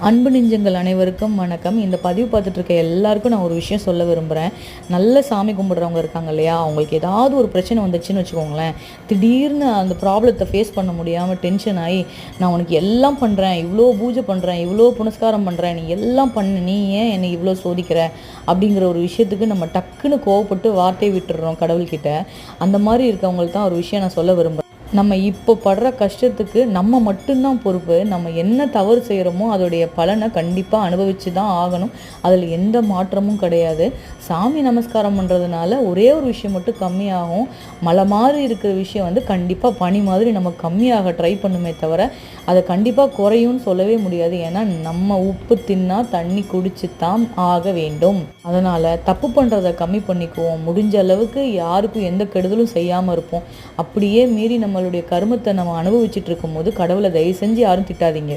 அன்பு நெஞ்சங்கள் அனைவருக்கும் வணக்கம். இந்த பதிவு பார்த்துட்டு இருக்க எல்லாருக்கும் நான் ஒரு விஷயம் சொல்ல விரும்புகிறேன். நல்ல சாமி கும்பிட்றவங்க இருக்காங்க இல்லையா, அவங்களுக்கு ஏதாவது ஒரு பிரச்சனை வந்துச்சுன்னு வச்சுக்கோங்களேன், திடீர்னு அந்த ப்ராப்ளத்தை ஃபேஸ் பண்ண முடியாமல் டென்ஷன் ஆகி, நான் உனக்கு எல்லாம் பண்ணுறேன், இவ்வளோ பூஜை பண்ணுறேன், இவ்வளோ புனஸ்காரம் பண்ணுறேன், நீ எல்லாம் பண்ணு, நீ ஏன் என்னை இவ்வளோ சோதிக்கிற அப்படிங்கிற ஒரு விஷயத்துக்கு நம்ம டக்குன்னு கோவப்பட்டு வார்த்தையை விட்டுடுறோம் கடவுள்கிட்ட. அந்த மாதிரி இருக்கவங்களுக்கு தான் ஒரு விஷயம் நான் சொல்ல விரும்புகிறேன். நம்ம இப்போ படுற கஷ்டத்துக்கு நம்ம மட்டும்தான் பொறுப்பு. நம்ம என்ன தவறு செய்கிறோமோ அதோடைய பலனை கண்டிப்பாக அனுபவித்து தான் ஆகணும். அதில் எந்த மாற்றமும் கிடையாது. சாமி நமஸ்காரம் பண்ணுறதுனால ஒரே ஒரு விஷயம் மட்டும் கம்மியாகும். மலை மாதிரி இருக்கிற விஷயம் கண்டிப்பாக பனி மாதிரி நம்ம கம்மியாக ட்ரை பண்ணுமே தவிர அதை கண்டிப்பாக குறையும்னு சொல்லவே முடியாது. ஏன்னா நம்ம உப்பு தின்னா தண்ணி குடிச்சு தான் ஆக வேண்டும். அதனால் தப்பு பண்ணுறதை கம்மி பண்ணிக்குவோம். முடிஞ்ச அளவுக்கு யாருக்கும் எந்த கெடுதலும் செய்யாமல் இருப்போம். அப்படியே மீறி நம்மளுடைய கருமத்தை நம்ம அனுபவிச்சுட்டு இருக்கும்போது கடவுளை தயவு செஞ்சு யாரும் திட்டாதீங்க.